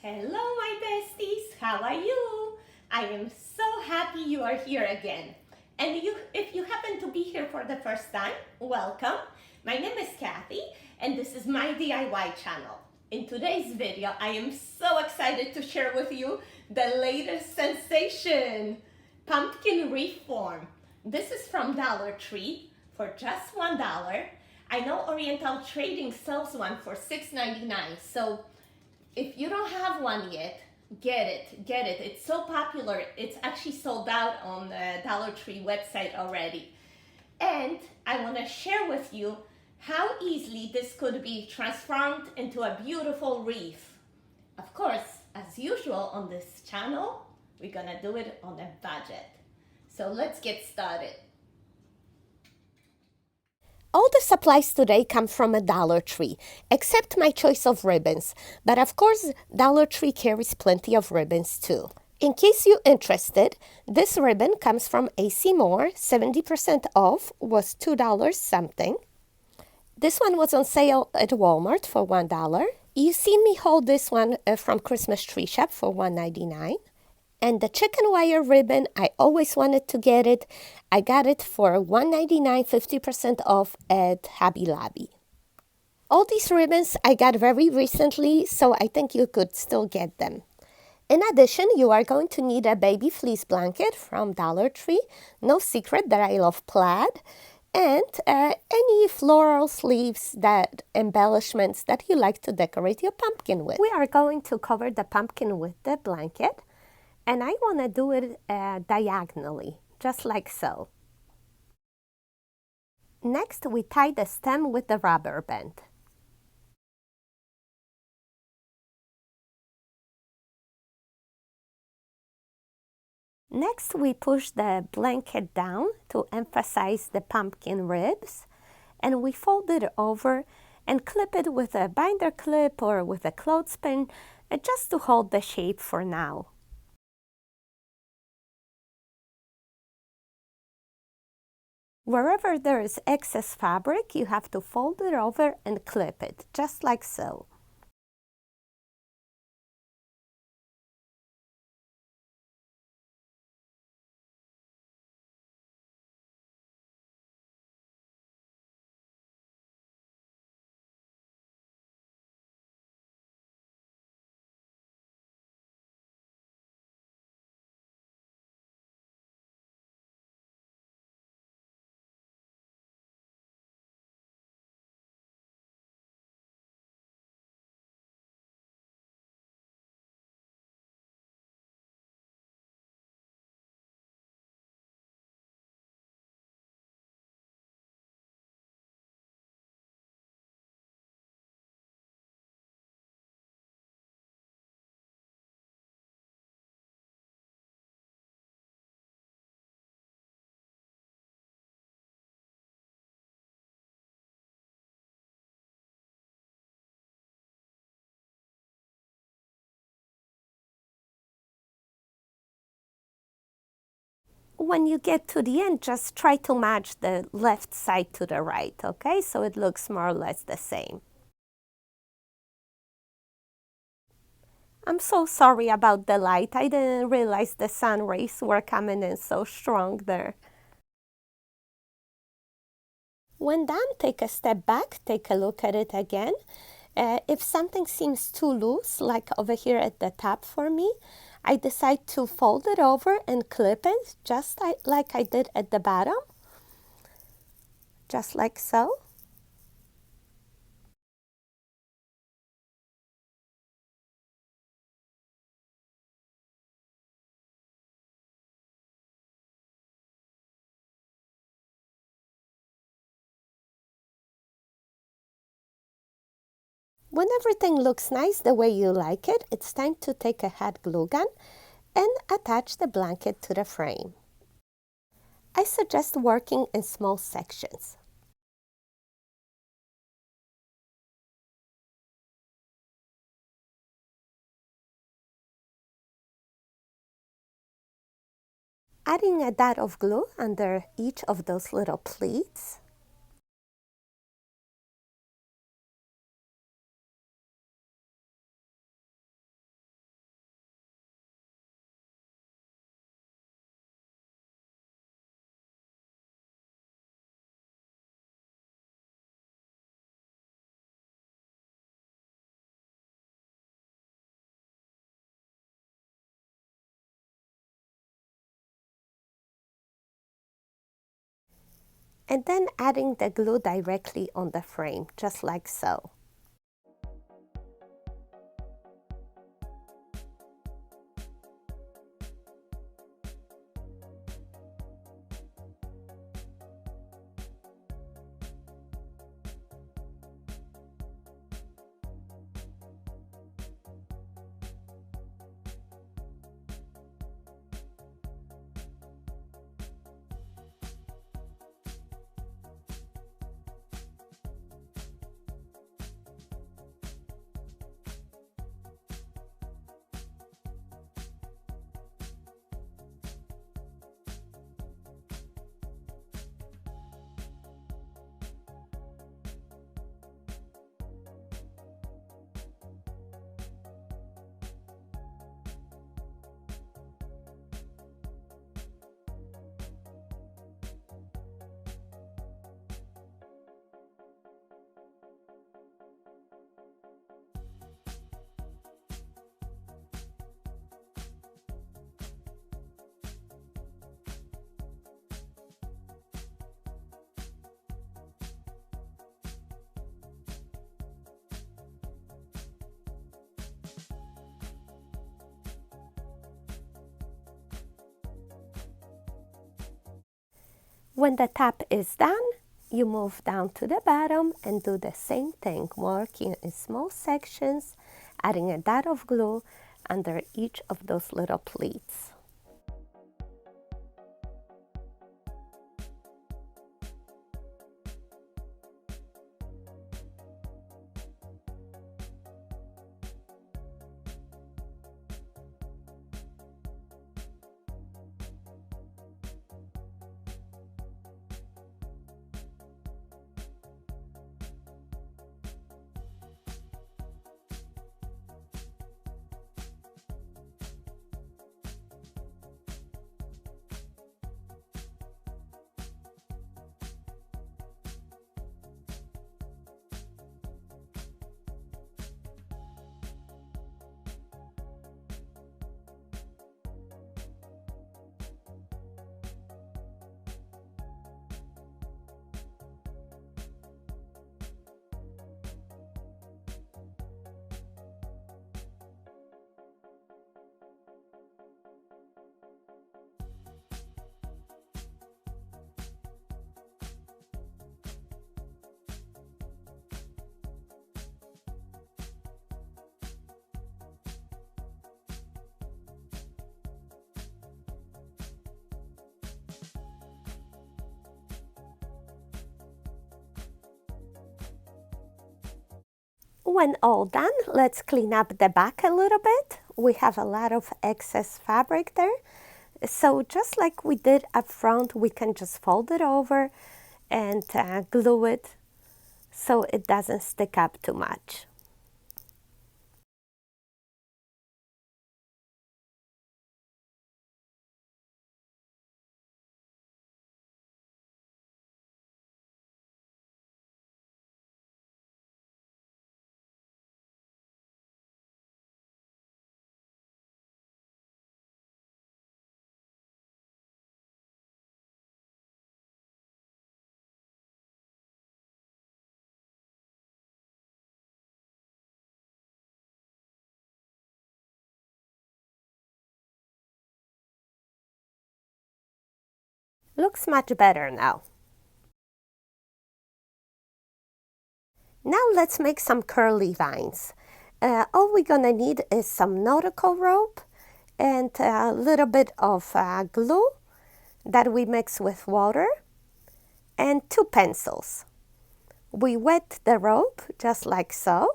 Hello, my besties. How are you? I am so happy you are here again. And if you happen to be here for the first time, welcome. My name is Kathy, and this is my DIY channel. In today's video, I am so excited to share with you the latest sensation, Pumpkin Wreath Frame. This is from Dollar Tree for just $1. I know Oriental Trading sells one for $6.99, so if you don't have one yet, get it. It's so popular. It's actually sold out on the Dollar Tree website already. And I want to share with you how easily this could be transformed into a beautiful wreath. Of course, as usual on this channel, we're gonna do it on a budget. So let's get started. All the supplies today come from a Dollar Tree, except my choice of ribbons. But of course, Dollar Tree carries plenty of ribbons too. In case you're interested, this ribbon comes from AC Moore, 70% off, was $2 something. This one was on sale at Walmart for $1. You see me hold this one from Christmas Tree Shop for $1.99. And the chicken wire ribbon, I always wanted to get it. I got it for $1.99, 50% off at Hobby Lobby. All these ribbons I got very recently, so I think you could still get them. In addition, you are going to need a baby fleece blanket from Dollar Tree. No secret that I love plaid. And any floral sleeves, embellishments that you like to decorate your pumpkin with. We are going to cover the pumpkin with the blanket. And I want to do it diagonally, just like so. Next, we tie the stem with the rubber band. Next, we push the blanket down to emphasize the pumpkin ribs, and we fold it over and clip it with a binder clip or with a clothespin just to hold the shape for now. Wherever there is excess fabric, you have to fold it over and clip it, just like so. When you get to the end, just try to match the left side to the right, okay? So it looks more or less the same. I'm so sorry about the light. I didn't realize the sun rays were coming in so strong there. When done, take a step back, take a look at it again. If something seems too loose, like over here at the top for me, I decide to fold it over and clip it, just like I did at the bottom, just like so. When everything looks nice the way you like it, it's time to take a hot glue gun and attach the blanket to the frame. I suggest working in small sections. Adding a dot of glue under each of those little pleats. and then adding the glue directly on the frame, just like so. When the top is done, you move down to the bottom and do the same thing, working in small sections, adding a dot of glue under each of those little pleats. When all done, let's clean up the back a little bit. We have a lot of excess fabric there. So just like we did up front, we can just fold it over and glue it so it doesn't stick up too much. Looks much better now. Now let's make some curly vines. All we're gonna need is some nautical rope and a little bit of glue that we mix with water and 2 pencils. We wet the rope just like so.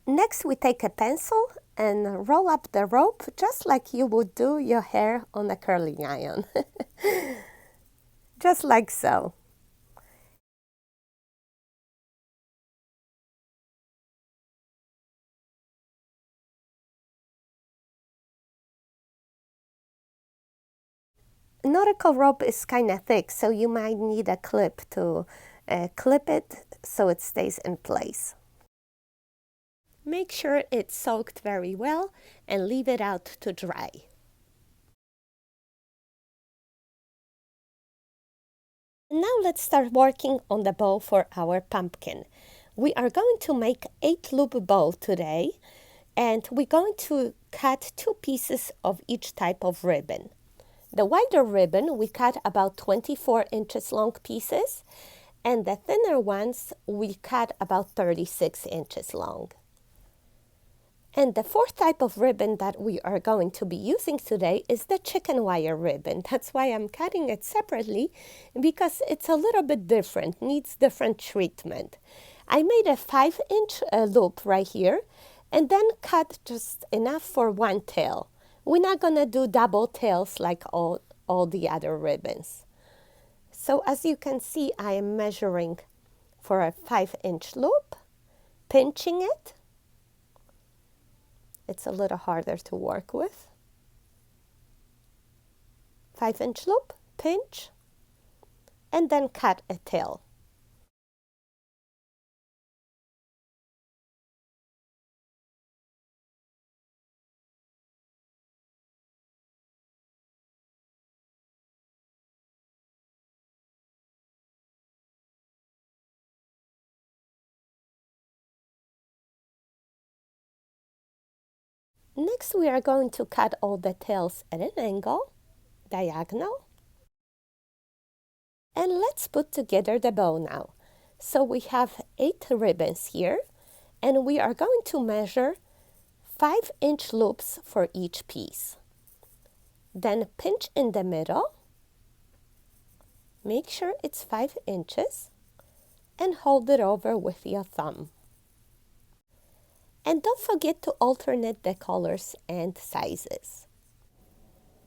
Next, we take a pencil and roll up the rope just like you would do your hair on a curling iron. Just like so. Nautical rope is kind of thick, so you might need a clip to clip it so it stays in place. Make sure it's soaked very well and leave it out to dry. Now let's start working on the bow for our pumpkin. We are going to make 8-loop bow today, and we're going to cut 2 pieces of each type of ribbon. The wider ribbon we cut about 24 inches long pieces, and the thinner ones we cut about 36 inches long. And the 4th type of ribbon that we are going to be using today is the chicken wire ribbon. That's why I'm cutting it separately, because it's a little bit different, needs different treatment. I made a 5-inch loop right here and then cut just enough for one tail. We're not going to do double tails like all the other ribbons. So as you can see, I am measuring for a 5-inch loop, pinching it. It's a little harder to work with. 5-inch loop, pinch, and then cut a tail. Next, we are going to cut all the tails at an angle, diagonal. And let's put together the bow now. So we have 8 ribbons here, and we are going to measure 5-inch loops for each piece. Then pinch in the middle, make sure it's 5 inches, and hold it over with your thumb. And don't forget to alternate the colors and sizes.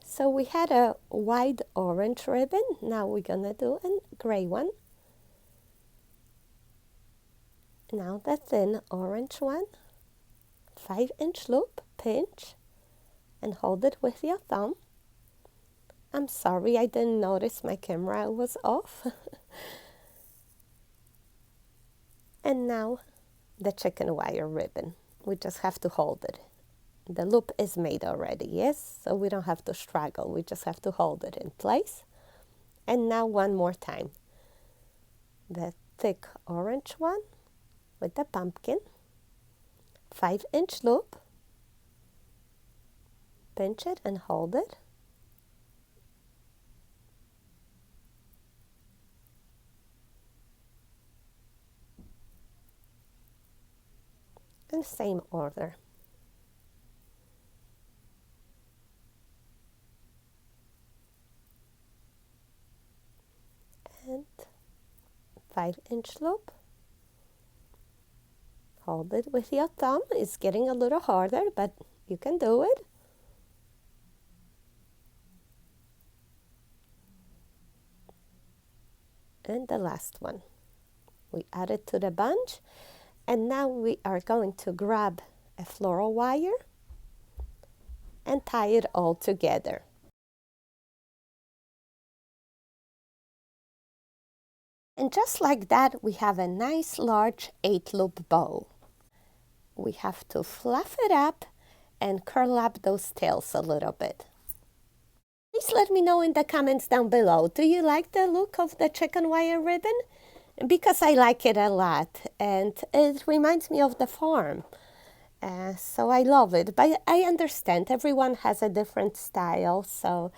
So we had a wide orange ribbon. Now we're gonna do a gray one. Now the thin orange one. 5-inch loop, pinch, and hold it with your thumb. I'm sorry, I didn't notice my camera was off. And now the chicken wire ribbon. We just have to hold it. The loop is made already, yes? So we don't have to struggle. We just have to hold it in place. And now one more time. The thick orange one with the pumpkin. 5-inch loop. Pinch it and hold it. In the same order. And 5-inch loop. Hold it with your thumb. It's getting a little harder, but you can do it. And the last one. We add it to the bunch. And now we are going to grab a floral wire and tie it all together. And just like that, we have a nice large 8-loop bow. We have to fluff it up and curl up those tails a little bit. Please let me know in the comments down below. Do you like the look of the chicken wire ribbon? Because I like it a lot, and it reminds me of the farm. So I love it, but I understand everyone has a different style, so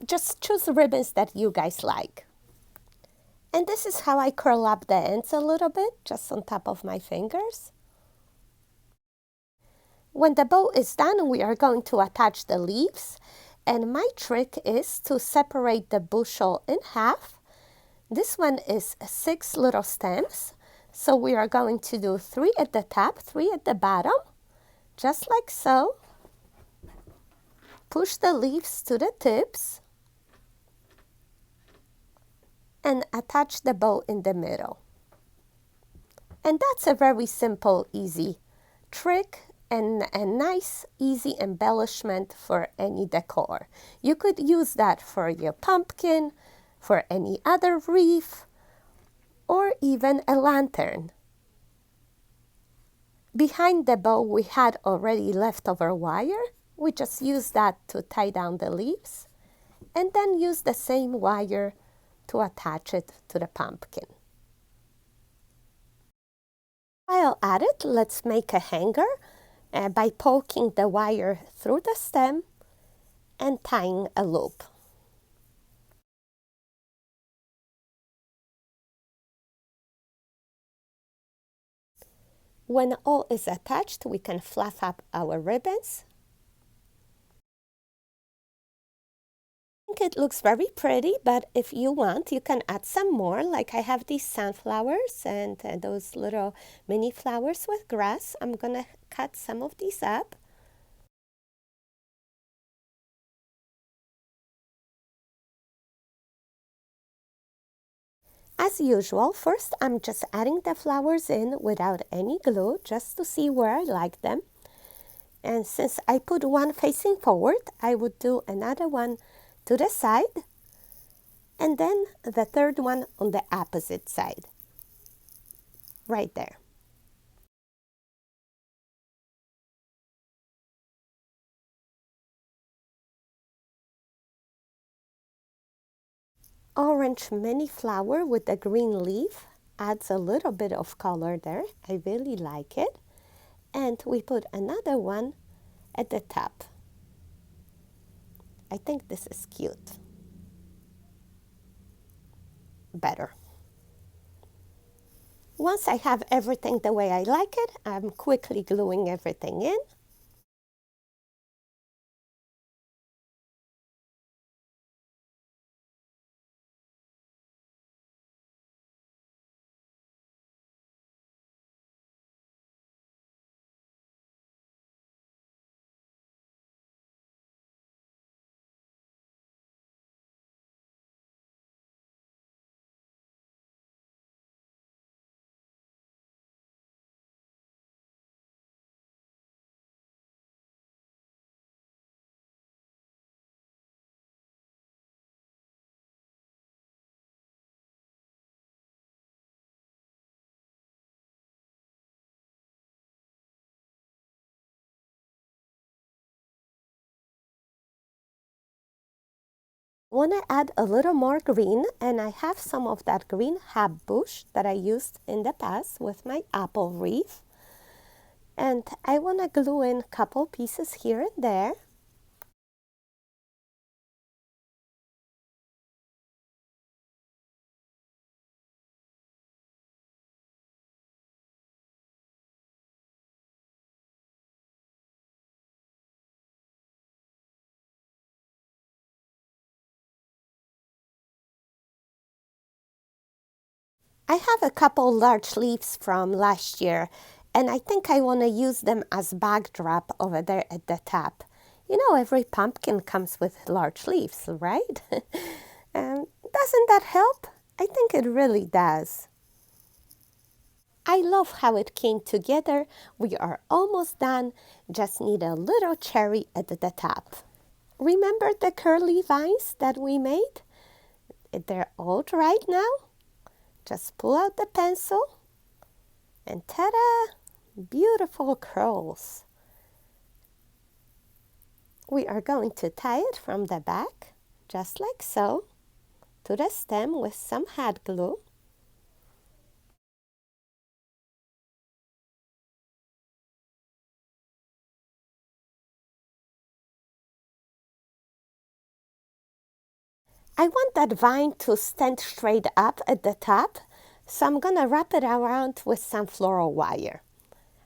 just choose the ribbons that you guys like. And this is how I curl up the ends a little bit, just on top of my fingers. When the bow is done, we are going to attach the leaves, and my trick is to separate the bushel in half. This one is 6 little stems, so we are going to do 3 at the top, 3 at the bottom, just like so. Push the leaves to the tips and attach the bow in the middle. And that's a very simple, easy trick and a nice, easy embellishment for any decor. You could use that for your pumpkin, for any other wreath, or even a lantern. Behind the bow, we had already leftover wire. We just used that to tie down the leaves, and then use the same wire to attach it to the pumpkin. While at it, let's make a hanger by poking the wire through the stem and tying a loop. When all is attached, we can fluff up our ribbons. I think it looks very pretty, but if you want, you can add some more. Like I have these sunflowers and those little mini flowers with grass. I'm gonna cut some of these up. As usual, first I'm just adding the flowers in without any glue, just to see where I like them. And since I put one facing forward, I would do another one to the side, and then the third one on the opposite side, right there. Orange mini flower with the green leaf adds a little bit of color there. I really like it. And we put another one at the top. I think this is cute. Better. Once I have everything the way I like it, I'm quickly gluing everything in. Want to add a little more green, and I have some of that green hab bush that I used in the past with my apple wreath. And I want to glue in a couple pieces here and there. I have a couple large leaves from last year, and I think I want to use them as backdrop over there at the top. You know, every pumpkin comes with large leaves, right? Doesn't that help? I think it really does. I love how it came together. We are almost done. Just need a little cherry at the top. Remember the curly vines that we made? They're all dried now. Just pull out the pencil and ta-da! Beautiful curls. We are going to tie it from the back, just like so, to the stem with some hot glue. I want that vine to stand straight up at the top, so I'm gonna wrap it around with some floral wire.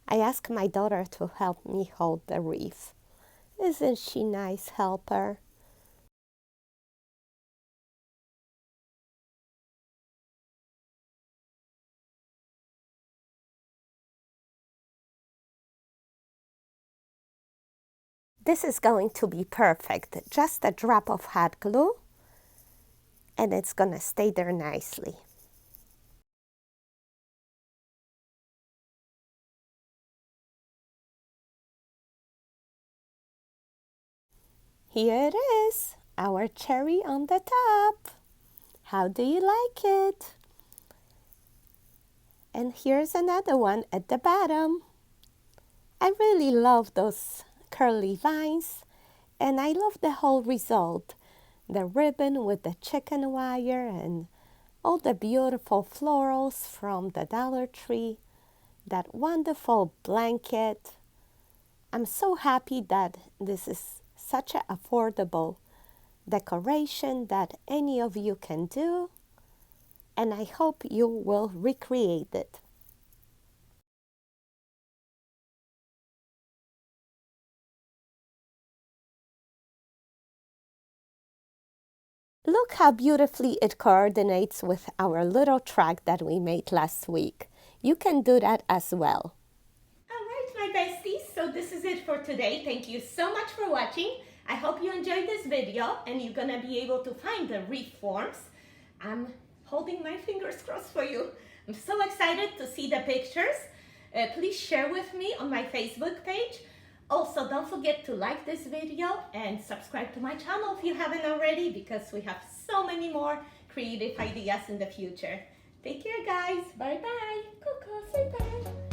I asked my daughter to help me hold the wreath. Isn't she nice helper? This is going to be perfect. Just a drop of hot glue, and it's gonna stay there nicely. Here it is, our cherry on the top. How do you like it? And here's another one at the bottom. I really love those curly vines, and I love the whole result. The ribbon with the chicken wire and all the beautiful florals from the Dollar Tree, that wonderful blanket. I'm so happy that this is such an affordable decoration that any of you can do, and I hope you will recreate it. Look how beautifully it coordinates with our little track that we made last week. You can do that as well. All right, my besties, so this is it for today. Thank you so much for watching. I hope you enjoyed this video and you're gonna be able to find the wreath forms. I'm holding my fingers crossed for you. I'm so excited to see the pictures. Please share with me on my Facebook page. Also, don't forget to like this video and subscribe to my channel if you haven't already, because we have so many more creative ideas in the future. Take care, guys. Bye-bye. Coco, say bye.